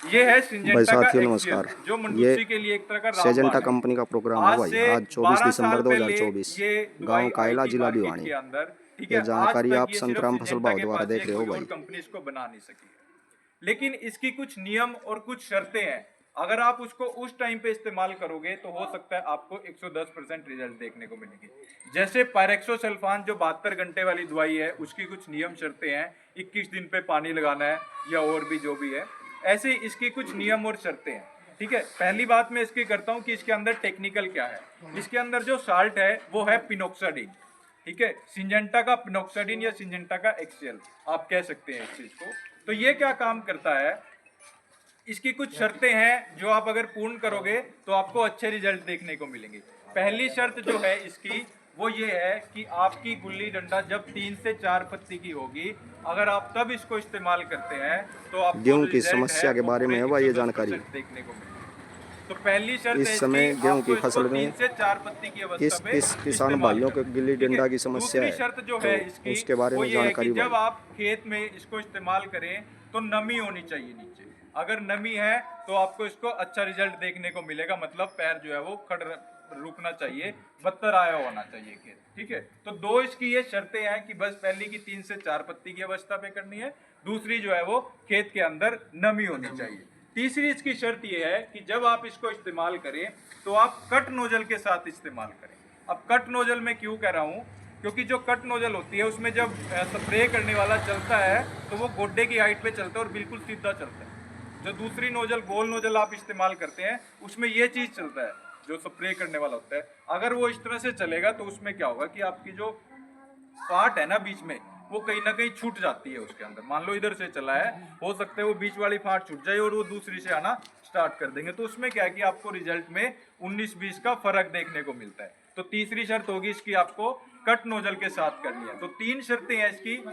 ये है भाई सिंजेंटा का साथियों एक्सियल, नमस्कार। जो ये मंडूसी के लिए एक तरह का सेजेंटा रामबाण है। कंपनी का प्रोग्राम है आज भाई। से आज 24 12 साल दिसंबर पहले 2024, ये गांव दवाई आई कायला थी जिला मार्केट भिवानी। के अंदर, ठीक ये है। आज जानकारी तक आप ये सिर्फ संतराम फसल सिंजेंटा भाव के द्वारा पास देख है, रहे हो कोई और भाई। कंपनी इसको बना नहीं सकी है। लेकिन इसकी कुछ नियम और कुछ शर्तें हैं। अगर आप उसको उस टाइम पे इस्तेमाल करोगे तो हो सकता है आपको 110% रिजल्ट देखने को मिलेगी। जैसे पायरेक्सोसल्फान जो 72 घंटे वाली दवाई है, उसकी कुछ नियम शर्तें हैं, 21 दिन पे पानी लगाना है या और भी जो भी है, ऐसे ही इसकी कुछ नियम और शर्तें हैं। ठीक है, पहली बात मैं इसकी करता हूँ कि इसके अंदर टेक्निकल क्या है। इसके अंदर जो साल्ट है वो है पिनोक्साडिन। ठीक है, सिंजेंटा का पिनोक्साडिन या सिंजेंटा का एक्सियल आप कह सकते हैं इस चीज को। तो ये क्या काम करता है, इसकी कुछ शर्तें हैं जो आप अगर पूर्ण करोगे तो आपको अच्छे रिजल्ट देखने को मिलेंगे। पहली शर्त जो है इसकी वो ये है कि आपकी गुल्ली डंडा जब 3 से 4 पत्ती की होगी, अगर आप तब इसको इस्तेमाल करते हैं तो आपको गेहूं की रिजल्ट है समस्या के वो बारे में पूरे है भाई ये जानकारी। 110% देखने को मिलेंगे। तो पहली शर्त है इस इसकी, समय गेहूं आपको की इसको फसल 3 में से 4 पत्ती की अवस्था किस पे किस किसान इस्तेमाल भाइयों को करना गिल्ली है। ठीक है, डंडा की समस्या दूसरी है, शर्त जो तो है इसकी उसके बारे वो में ये है कि जानकारी जब भाई। आप खेत में इसको इस्तेमाल करें तो नमी होनी चाहिए नीचे। अगर नमी है तो आपको इसको अच्छा रिजल्ट देखने को मिलेगा, मतलब पैर जो है वो खड़ रुकना चाहिए, बत्तर आया होना चाहिए खेत। ठीक है, तो दो इसकी ये शर्तें हैं कि बस पहली की 3 से 4 पत्ती की अवस्था पे करनी है, दूसरी जो है वो खेत के अंदर नमी होनी चाहिए। तीसरी इसकी शर्त ये है कि जब आप इसको इस्तेमाल करें तो आप कट नोजल के साथ इस्तेमाल करें। अब कट नोजल में क्यों कह रहा हूँ, क्योंकि जो कट नोजल होती है उसमें जब स्प्रे करने वाला चलता है तो वो गोड्डे की हाइट पे चलता है और बिल्कुल सीधा चलता है। जो दूसरी नोजल गोल नोजल आप इस्तेमाल करते हैं उसमें ये चीज चलता है, जो स्प्रे करने वाला होता है। अगर वो इस तरह से चलेगा तो उसमें क्या होगा कि आपकी जो पार्ट है ना बीच में, वो कहीं ना कहीं छूट जाती है उसके अंदर। मान लो इधर से चला है, हो सकता है वो बीच वाली फाट छूट जाए और वो दूसरी से आना स्टार्ट कर देंगे, तो उसमें क्या है कि आपको रिजल्ट में 19-20 का फर्क देखने को मिलता है। तो तीसरी शर्त होगी इसकी, आपको कट नोजल के साथ करनी है। तो 3 शर्तें हैं इसकी।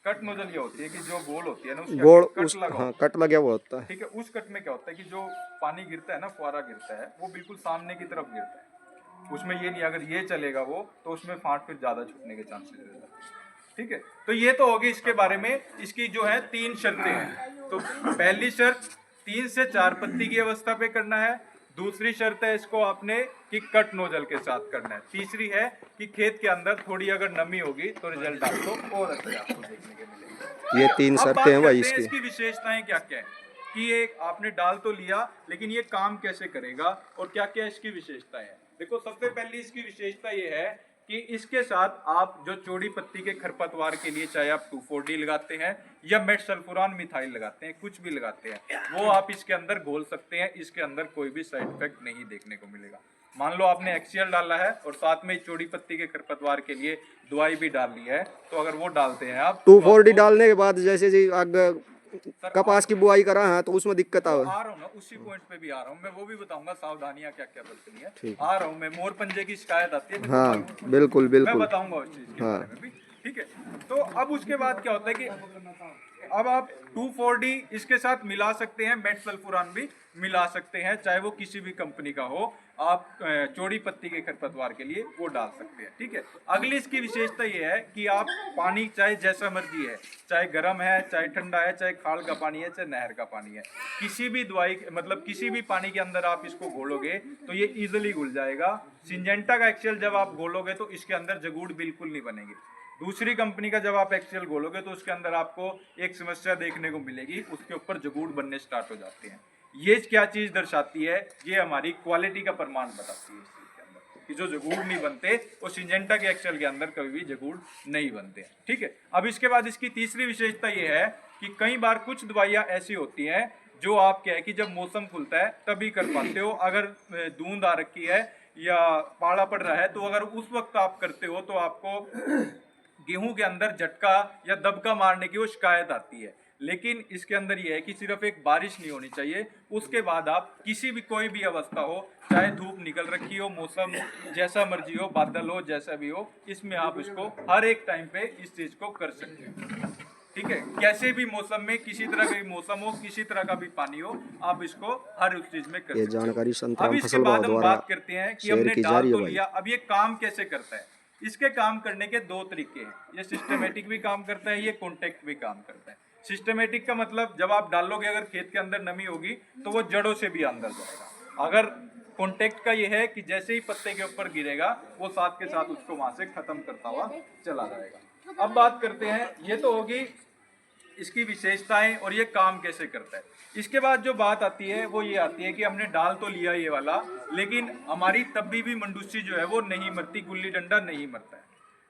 कट नोजल ये होती है कि जो गोल होती है ना उसके गोल कट उस लगा हाँ होता कट लगा हुआ होता है। है। ठीक है, उस कट में क्या होता है कि जो पानी गिरता है ना, फुहारा गिरता है, वो बिल्कुल सामने की तरफ गिरता है। उसमें ये नहीं, अगर ये चलेगा वो तो उसमें फाट फिर ज्यादा छूटने के चांसेस रहते हैं। ठीक है, तो ये तो होगी इसके बारे में। इसकी जो है 3 शर्तें हैं। तो पहली शर्त 3 से 4 पत्ती की अवस्था पे करना है। दूसरी शर्त है इसको आपने कि कट नोजल के साथ करना है। तीसरी है कि खेत के अंदर थोड़ी अगर नमी होगी तो रिजल्ट आपको और अच्छे आपको देखने के मिलेंगे। ये ठीक है, 3 अब शर्तें बात हैं भाई करते हैं इसकी। इसकी विशेषताएं क्या क्या है, कि ये आपने डाल तो लिया लेकिन ये काम कैसे करेगा और क्या क्या इसकी विशेषताएं हैं। देखो, सबसे पहली इसकी विशेषता ये है कि इसके साथ आप जो चौड़ी पत्ती के खरपतवार के लिए, चाहे आप 2,4-D लगाते हैं या मेटसल्फुरान मिथाइल लगाते हैं, कुछ भी लगाते हैं, वो आप इसके अंदर घोल सकते हैं। इसके अंदर कोई भी साइड इफेक्ट नहीं देखने को मिलेगा। मान लो आपने एक्सियल डाला है और साथ में चौड़ी पत्ती के खरपतवार के लिए दवाई भी डाल ली है, तो अगर वो डालते हैं आप तो 2,4-D आपको डालने के बाद जैसे जी आगे सर कपास की बुआई करा है तो उसमें दिक्कत वो आवे। आ रहा हूँ ना, उसी पॉइंट पे भी आ रहा हूँ मैं, वो भी बताऊंगा सावधानियां क्या क्या बरतनी है। ठीक आ रहा हूँ मैं, मोर पंजे की शिकायत आती है, देखो हाँ भाई, बिल्कुल मैं बिल्कुल। बताऊंगा उस चीज के हाँ बारे में भी। ठीक है, तो अब उसके बाद क्या होता है कि अब आप 2,4-D इसके साथ मिला सकते हैं, मेटसल्फुरान भी मिला सकते हैं, चाहे वो किसी भी कंपनी का हो। आप चौड़ी पत्ती के खरपतवार के लिए वो डाल सकते हैं। ठीक है, अगली इसकी विशेषता ये है कि आप पानी चाहे जैसा मर्जी है, चाहे गर्म है, चाहे ठंडा है, चाहे खाल का पानी है, चाहे नहर का पानी है, किसी भी दवाई मतलब किसी भी पानी के अंदर आप इसको घोलोगे तो ये इजिली घुल जाएगा। सिंजेंटा का एक्सेल जब आप घोलोगे तो इसके अंदर जगूड़ बिल्कुल नहीं बनेगी। दूसरी कंपनी का जब आप एक्सेल घोलोगे तो उसके अंदर आपको एक समस्या देखने को मिलेगी, उसके ऊपर जगूड़ बनने स्टार्ट हो जाते हैं। ये क्या चीज दर्शाती है, ये हमारी क्वालिटी का प्रमाण बताती है इस चीज के अंदर कि जो जगूड़ नहीं बनते वो सिंजेंटा के एक्सेल के अंदर कभी भी जगूड़ नहीं बनते हैं। ठीक है, अब इसके बाद इसकी तीसरी विशेषता ये है कि कई बार कुछ दवाइयां ऐसी होती हैं जो आप क्या है कि जब मौसम खुलता है तभी कर पाते हो। अगर धुंध आ रखी है या पाला पड़ रहा है तो अगर उस वक्त आप करते हो तो आपको गेहूं के अंदर झटका या दबका मारने की वो शिकायत आती है। लेकिन इसके अंदर ये है कि सिर्फ एक बारिश नहीं होनी चाहिए, उसके बाद आप किसी भी कोई भी अवस्था हो, चाहे धूप निकल रखी हो, मौसम जैसा मर्जी हो, बादल हो, जैसा भी हो, इसमें आप इसको हर एक टाइम पे इस चीज को कर सकते हो। ठीक है, कैसे भी मौसम में, किसी तरह का भी मौसम हो, किसी तरह का भी पानी हो, आप इसको हर उस चीज में कर ये सकते जानकारी हो। अब संतराम इसके फसल भाव बाद हम द्वारा बात करते हैं कि शेयर हमने की जा डाल रही है तो भाई। लिया, अब ये काम कैसे करता है। इसके काम करने के दो तरीके हैं, ये सिस्टमेटिक भी काम करता है, ये कॉन्टेक्ट भी काम करता है। सिस्टमेटिक का मतलब जब आप डालोगे अगर खेत के अंदर नमी होगी तो वो जड़ों से भी अंदर जाएगा। अगर कॉन्टेक्ट का ये है कि जैसे ही पत्ते के ऊपर गिरेगा वो साथ के साथ उसको वहां से खत्म करता हुआ चला जाएगा। अब बात करते हैं, ये तो होगी इसकी विशेषताएं और ये काम कैसे करता है। इसके बाद जो बात आती है वो ये आती है कि हमने डाल तो लिया ये वाला, लेकिन हमारी तब भी मंडूसी जो है वो नहीं मरती, गुल्ली डंडा नहीं मरता है।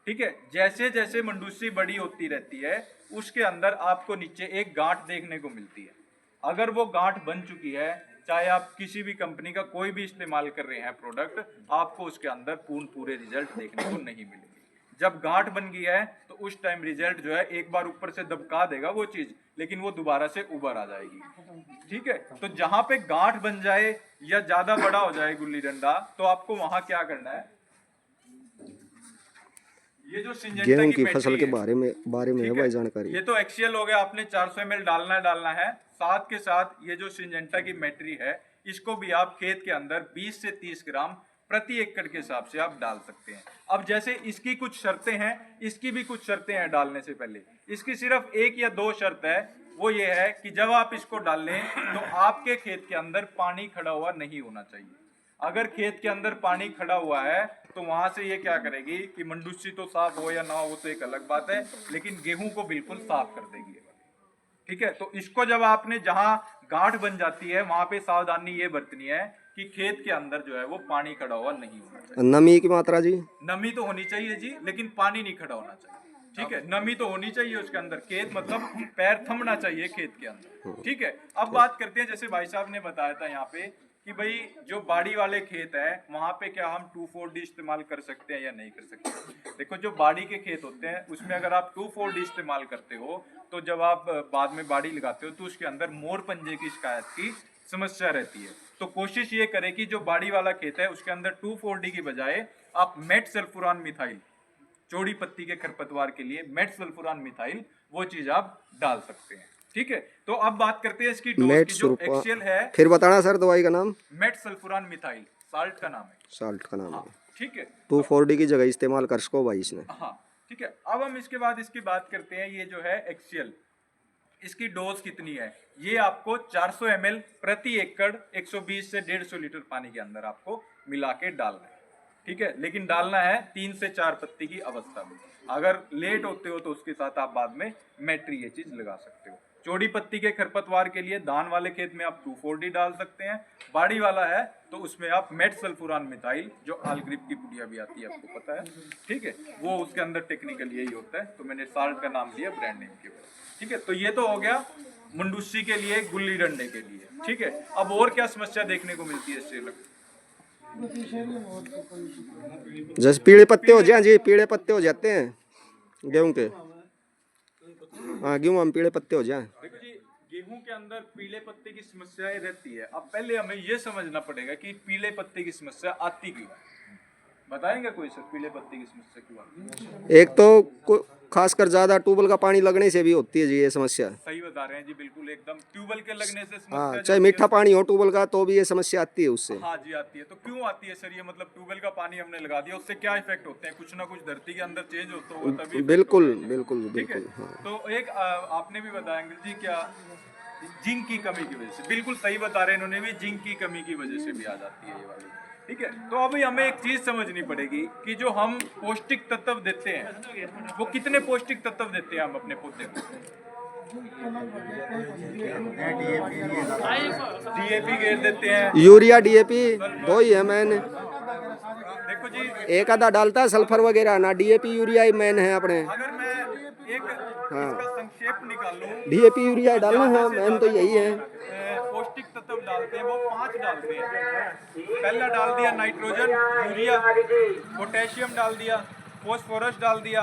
ठीक है, जैसे जैसे मंडूसी बड़ी होती रहती है उसके अंदर आपको नीचे एक गांठ देखने को मिलती है। अगर वो गांठ बन चुकी है, चाहे आप किसी भी कंपनी का कोई भी इस्तेमाल कर रहे हैं प्रोडक्ट, आपको उसके अंदर पूरे रिजल्ट देखने को नहीं मिलेंगे। जब गांठ बन गई है तो उस टाइम रिजल्ट जो है एक बार ऊपर से दबका देगा वो चीज, लेकिन वो दोबारा से उभर आ जाएगी। ठीक है, तो जहां पे गांठ बन जाए या ज्यादा बड़ा हो जाए गुल्ली डंडा, तो आपको वहां क्या करना है, ये जो सिंजेंटा गेहूं की की फसल के है, बारे में है भाई जानकारी। ये तो एक्सियल हो गया, आपने 400 ml डालना है। साथ के साथ ये जो सिंजेंटा की बैटरी है इसको भी आप खेत के अंदर 20 से 30 ग्राम प्रति एकड़ के हिसाब से आप डाल सकते हैं। अब जैसे इसकी कुछ शर्तें हैं, इसकी भी कुछ शर्तें हैं डालने से पहले। इसकी सिर्फ 1 या 2 शर्त है, वो ये है कि जब आप इसको डाल लें तो आपके खेत के अंदर पानी खड़ा हुआ नहीं होना चाहिए। अगर खेत के अंदर पानी खड़ा हुआ है तो वहां से ये क्या करेगी कि मंडूसी तो साफ हो या ना हो वो तो एक अलग बात है, लेकिन गेहूं को बिल्कुल साफ कर देगी। ठीक है, तो इसको जब आपने जहां गांठ बन जाती है वहां पे सावधानी ये बरतनी है कि खेत के अंदर जो है वो पानी खड़ा हुआ नहीं होना चाहिए। नमी की मात्रा जी, नमी तो होनी चाहिए जी, लेकिन पानी नहीं खड़ा होना चाहिए। ठीक है, नमी तो होनी चाहिए उसके अंदर, खेत मतलब पैर थमना चाहिए खेत के अंदर। ठीक है, अब बात करते हैं, जैसे भाई साहब ने बताया था यहाँ पे कि भाई जो बाड़ी वाले खेत है वहां पे क्या हम 2,4-D इस्तेमाल कर सकते हैं या नहीं कर सकते। देखो, जो बाड़ी के खेत होते हैं उसमें अगर आप 2,4-D इस्तेमाल करते हो तो जब आप बाद में बाड़ी लगाते हो तो उसके अंदर मोर पंजे की शिकायत की समस्या रहती है। तो कोशिश ये करें कि जो बाड़ी वाला खेत है उसके अंदर 2,4-D की बजाय आप मेट सल्फुरान मिथाइल, चौड़ी पत्ती के खरपतवार के लिए मेट सल्फुरान मिथाइल, वो चीज आप डाल सकते हैं। ठीक है, तो अब बात करते हैं इसकी डोज की। जो एक्सेल है, फिर बताना सर दवाई का नाम। मेट सल्फुरान मिथाइल, साल्ट का नाम है, साल्ट का नाम है। ठीक है, 2,4-D की जगह इस्तेमाल कर सको भाई इसने। हाँ ठीक है। अब हम इसके बाद इसकी बात करते हैं, ये जो है एक्सेल, इसकी डोज कितनी है। ये आपको 400 ml प्रति एकड़ 120 से 150 लीटर पानी के अंदर आपको मिला के डालना है। ठीक है, लेकिन डालना है 3 से 4 पत्ती की अवस्था में। अगर लेट होते हो तो उसके साथ आप बाद में मैट्री ये चीज लगा सकते हो। चौड़ी पत्ती के खरपतवार के लिए धान वाले खेत में आप 2,4-D डाल सकते हैं। बाड़ी वाला है तो उसमें आप मेट सल्फुरान मिथाइल, जो आलग्रिप की पुड़िया भी आती है आपको पता है, ठीक है, वो उसके अंदर टेक्निकल यही होता है, तो मैंने साल्ट का नाम लिया ब्रांड नेम की वजह। ठीक है, तो ये तो हो गया मंडूसी के लिए, गुल्ली डंडे के लिए। ठीक है, अब और क्या समस्या देखने को मिलती है इससे? जैसे पीले पत्ते हो जाए जी, पीले पत्ते हो जाते हैं गेहूं के। हाँ, गेहूं हम पीले पत्ते हो जाए। देखो जी, गेहूं के अंदर पीले पत्ते की समस्याएं रहती है। अब पहले हमें ये समझना पड़ेगा कि पीले पत्ते की समस्या आती क्यों है। बताएंगे कोई सर पीले पत्ते की समस्या क्यों आती है? एक तो खासकर ज्यादा ट्यूबवेल का पानी लगने से भी होती है जी ये समस्या। सही बता रहे हैं जी, बिल्कुल एकदम ट्यूबवेल के लगने से समस्या। हाँ, चाहे मीठा पानी हो ट्यूबवेल का तो भी ये समस्या आती है उससे। हाँ जी, आती है। तो क्यों आती है सर ये? मतलब ट्यूबवेल का पानी हमने लगा दिया, उससे क्या इफेक्ट होते हैं? कुछ ना कुछ धरती के अंदर चेंज होता होगा तभी। बिल्कुल बिल्कुल ठीक है, बिल्कुल। हाँ। तो एक आपने भी बताया अंकल जी, क्या जिंक की कमी की वजह से? बिल्कुल सही बता रहे हैं इन्होंने भी, जिंक की कमी की वजह से भी आ जाती है ये वाली। ठीक है, तो अभी हमें एक चीज समझनी पड़ेगी कि जो हम पौष्टिक तत्व देते हैं वो कितने पौष्टिक तत्व देते हैं हम अपने पौधे को। डीएपी गेर देते हैं, यूरिया डीएपी दो ही है मैन। देखो जी, एक आधा डालता है सल्फर वगैरह ना, डीएपी यूरिया ही मैन है अपने। अगर मैं एक इसका संक्षेप निकालूं, डीएपी यूरिया डालना है मैन, तो यही है। पौष्टिक तत्व डालते हैं वो 5 डालते हैं। पहला डाल दिया नाइट्रोजन, यूरिया, पोटेशियम डाल दिया, फॉस्फोरस डाल दिया,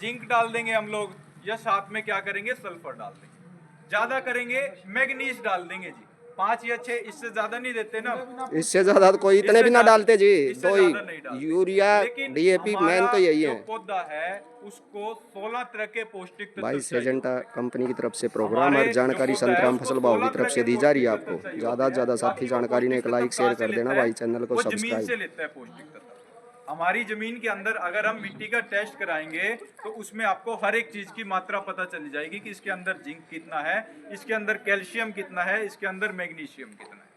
जिंक डाल देंगे हम लोग, या साथ में क्या करेंगे, सल्फर डाल देंगे। ज्यादा करेंगे मैग्नीज डाल देंगे जी, 5 या 6, इससे ज्यादा नहीं देते ना। इससे ज्यादा तो कोई इतने भी ना डालते जी, इससे दो ज्यादा नहीं डालते। ही यूरिया लेकिन डीएपी मैन तो यही है। जो पौधा है उसको 16 तरह के पौष्टिक तत्व भाई चाहिए। सिंजेंटा कंपनी की तरफ से प्रोग्राम और जानकारी संतराम फसल भाव की तरफ से दी जा रही है आपको। ज्यादा से ज्यादा साथी जानकारी ने एक लाइक शेयर कर देना भाई, चैनल को वो जमीन सब्सक्राइब। से लेता है पौष्टिक तत्व। हमारी जमीन के अंदर अगर हम मिट्टी का टेस्ट कराएंगे तो उसमें आपको हर एक चीज की मात्रा पता चल जाएगी कि इसके अंदर जिंक कितना है, इसके अंदर कैल्शियम कितना है, इसके अंदर मैग्नीशियम कितना है।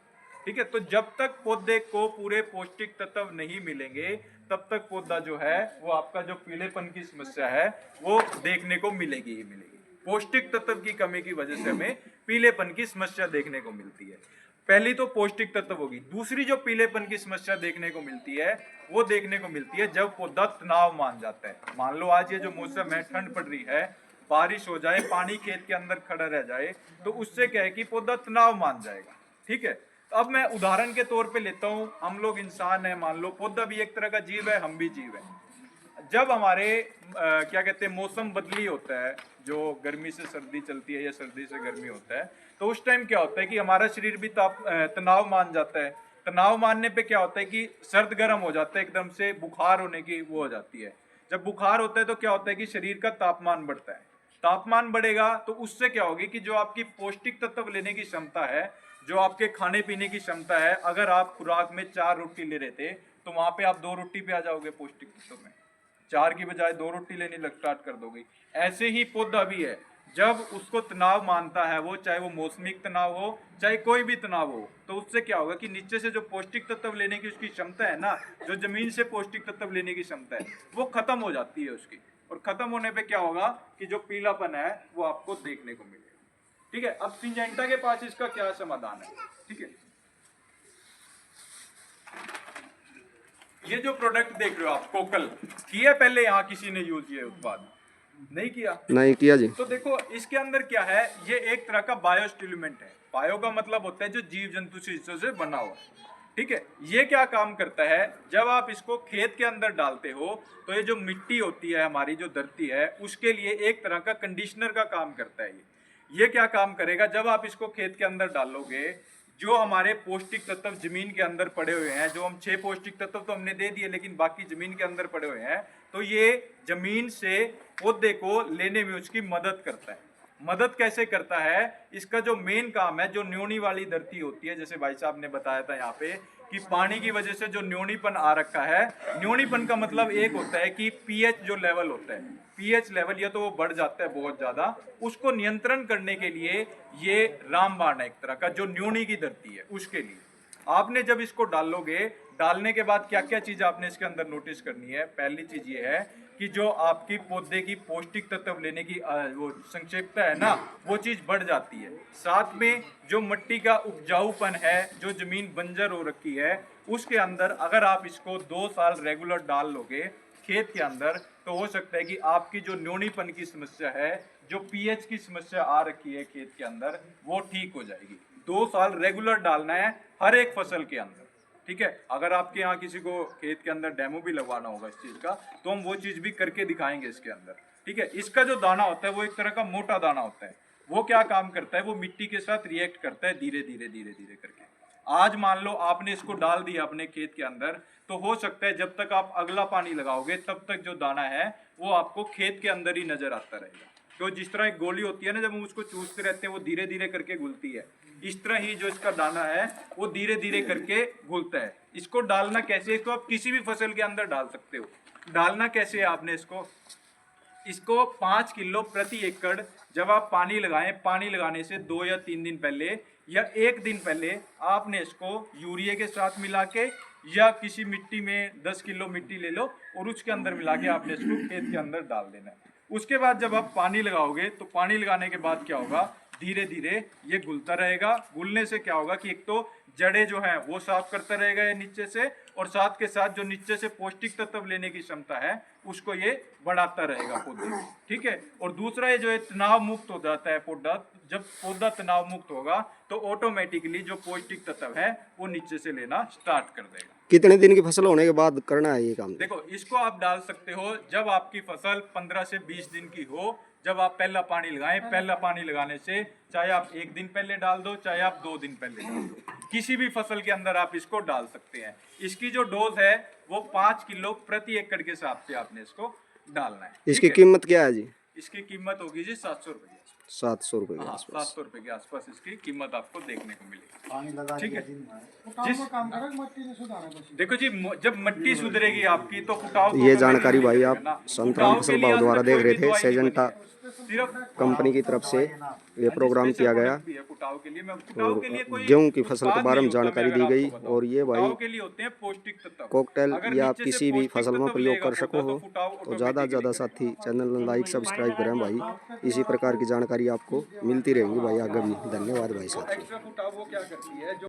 ठीक है, तो जब तक पौधे को पूरे पौष्टिक तत्व नहीं मिलेंगे तब तक पौधा जो है वो आपका जो पीलेपन की समस्या है वो देखने को मिलेगी ही मिलेगी। पौष्टिक तत्व की कमी की वजह से हमें पीलेपन की समस्या देखने को मिलती है। पहली तो पौष्टिक तत्व होगी। दूसरी जो पीलेपन की समस्या देखने को मिलती है वो देखने को मिलती है जब पौधा तनाव मान जाता है। मान लो आज ये जो मौसम है, ठंड पड़ रही है, बारिश हो जाए, पानी खेत के अंदर खड़ा रह जाए, तो उससे क्या है कि पौधा तनाव मान जाएगा। ठीक है, अब मैं उदाहरण के तौर पे लेता हूँ, हम लोग इंसान हैं, मान लो पौधा भी एक तरह का जीव है, हम भी जीव हैं। जब हमारे क्या कहते हैं मौसम बदली होता है, जो गर्मी से सर्दी चलती है या सर्दी से गर्मी होता है, तो उस टाइम क्या होता है कि हमारा शरीर भी तनाव मान जाता है। तनाव मानने पे क्या होता है कि सर्द गर्म हो जाता है, एकदम से बुखार होने की वो हो जाती है। जब बुखार होता है तो क्या होता है कि शरीर का तापमान बढ़ता है। तापमान बढ़ेगा तो उससे क्या होगी कि जो आपकी पौष्टिक तत्व लेने की क्षमता है, जो आपके खाने पीने की क्षमता है, अगर आप खुराक में 4 रोटी ले रहे थे तो वहां पे आप 2 रोटी पे आ जाओगे पौष्टिक तत्व में, 4 की बजाय 2 रोटी लेनी स्टार्ट कर दोगे। ऐसे ही पौधा भी है, जब उसको तनाव मानता है वो, चाहे वो मौसमिक तनाव हो चाहे कोई भी तनाव हो, तो उससे क्या होगा कि नीचे से जो पौष्टिक तत्व लेने की उसकी क्षमता है ना, जो जमीन से पौष्टिक तत्व लेने की क्षमता है वो खत्म हो जाती है उसकी। और खत्म होने पे क्या होगा कि जो पीलापन है वो आपको देखने को मिलेगा। ठीक है, अब सिंजेंटा के पास इसका क्या समाधान है। ठीक है, ये जो प्रोडक्ट देख रहे हो आप कोकल, किया पहले यहाँ किसी ने यूज ये उत्पाद? नहीं किया। नहीं किया जी। तो देखो इसके अंदर क्या है, ये एक तरह का बायोस्टिमुलेंट है। बायो का मतलब होता है जो जीव जंतु से हिस्सों से बना हुआ। ठीक है, ये क्या काम करता है, जब आप इसको खेत के अंदर डालते हो तो ये जो मिट्टी होती है हमारी, जो धरती है, उसके लिए एक तरह का कंडीशनर का काम करता है। ये क्या काम करेगा, जब आप इसको खेत के अंदर डालोगे, जो हमारे पौष्टिक तत्व जमीन के अंदर पड़े हुए हैं, जो हम 6 पौष्टिक तत्व तो हमने दे दिए लेकिन बाकी जमीन के अंदर पड़े हुए हैं, तो ये जमीन से पौधे को लेने में उसकी मदद करता है। मदद कैसे करता है, इसका जो मेन काम है, जो न्योनी वाली धरती होती है, जैसे भाई साहब ने बताया था यहाँ पे कि पानी की वजह से जो न्योनीपन आ रखा है, न्योनीपन का मतलब एक होता है कि पीएच जो लेवल होता है, पीएच लेवल या तो वो बढ़ जाता है बहुत ज्यादा, उसको नियंत्रण करने के लिए ये रामबाण है एक तरह का, जो न्योनी की धरती है उसके लिए। आपने जब इसको डालोगे, डालने के बाद क्या क्या चीज आपने इसके अंदर नोटिस करनी है। पहली चीज ये है कि जो आपकी पौधे की पौष्टिक तत्व लेने की वो संक्षेपता है ना, वो चीज बढ़ जाती है। साथ में जो मिट्टी का उपजाऊपन है, जो जमीन बंजर हो रखी है, उसके अंदर अगर आप इसको 2 साल रेगुलर डाल लोगे खेत के अंदर, तो हो सकता है कि आपकी जो न्योनीपन की समस्या है, जो पीएच की समस्या आ रखी है खेत के अंदर, वो ठीक हो जाएगी। 2 साल रेगुलर डालना है हर एक फसल के अंदर। ठीक है, अगर आपके यहाँ किसी को खेत के अंदर डेमो भी लगवाना होगा इस चीज का, तो हम वो चीज भी करके दिखाएंगे इसके अंदर। ठीक है, इसका जो दाना होता है वो एक तरह का मोटा दाना होता है। वो क्या काम करता है, वो मिट्टी के साथ रिएक्ट करता है धीरे धीरे धीरे धीरे करके। आज मान लो आपने इसको डाल दिया अपने खेत के अंदर, तो हो सकता है जब तक आप अगला पानी लगाओगे तब तक जो दाना है वो आपको खेत के अंदर ही नजर आता रहेगा। तो जिस तरह एक गोली होती है ना, जब हम उसको चूसते रहते हैं वो धीरे धीरे करके घुलती है, इस तरह ही जो इसका दाना है वो धीरे धीरे करके घुलता है। इसको डालना कैसे, इसको आप किसी भी फसल के अंदर डाल सकते हो। डालना कैसे है आपने इसको 5 किलो प्रति एकड़ जब आप पानी लगाएं, पानी लगाने से 2 या 3 दिन पहले या 1 दिन पहले आपने इसको यूरिया के साथ मिला के या किसी मिट्टी में 10 किलो मिट्टी ले लो और उसके अंदर मिला के आपने इसको खेत के अंदर डाल देना है। उसके बाद जब आप पानी लगाओगे तो पानी लगाने के बाद क्या होगा, धीरे धीरे ये घुलता रहेगा। घुलने से क्या होगा कि एक तो जड़ें जो है वो साफ करता रहेगा ये नीचे से, और साथ के साथ जो नीचे से पौष्टिक तत्व लेने की क्षमता है उसको ये बढ़ाता रहेगा पौधे। ठीक है, और दूसरा ये जो है तनाव मुक्त हो जाता है पौधा। जब पौधा तनाव मुक्त होगा तो ऑटोमेटिकली जो पौष्टिक तत्व है वो नीचे से लेना स्टार्ट कर देगा। कितने दिन की फसल होने के बाद करना है ये काम? देखो इसको आप डाल सकते हो जब आपकी फसल 15 से 20 दिन की हो, जब आप पहला पानी लगाएं। पहला पानी लगाने से चाहे आप 1 दिन पहले डाल दो, चाहे आप 2 दिन पहले डाल दो, किसी भी फसल के अंदर आप इसको डाल सकते हैं। इसकी जो डोज है वो 5 किलो प्रति एकड़ के हिसाब से आपने इसको डालना है। इसकी कीमत क्या है जी? इसकी कीमत होगी जी 700 रुपये। 700 रुपये के हाँ, आसपास। 700 रुपए के आसपास इसकी कीमत आपको देखने को मिलेगी। पानी लगा ठीक है। जिस काम करें मट्टी में सुधारा बस। देखो जी, जब मिट्टी सुधरेगी आपकी तो फुटाव तो ये ऑटोमेटिक जानकारी भाई मिलेगा आप ना। संतराम फुटाव फसल के लिए भाव आज द्वारा तक देख कोई रहे भी थे। दवाई नहीं सेजेंटा बनी है। सिर्फ कंपनी की तरफ से ये प्रोग्राम स्पेशल किया गया प्रोडक्ट भी है फुटाव के लिए। मैं फुटाव और के लिए कोई गेहूं की फसल के उत्पाद बारे में नहीं होता, जानकारी मैं दी अगर गई। आपको बताऊं। और ये भाई फुटाव के लिए होते हैं पौष्टिक तत्व। कॉकटेल अगर या आप नीचे से किसी भी पौष्टिक फसल में तत्व प्रयोग मिलेगा कर सको पौधा, हो तो फुटाव तो ज़्यादा से ज़्यादा ऑटोमेटिकली साथी चैनल में लाइक सब्सक्राइब करें भाई। इसी प्रकार की जानकारी आपको मिलती रहेंगी भाई आगे भी। धन्यवाद भाई साथी। एक्स्ट्रा फुटाव वो क्या करती है जो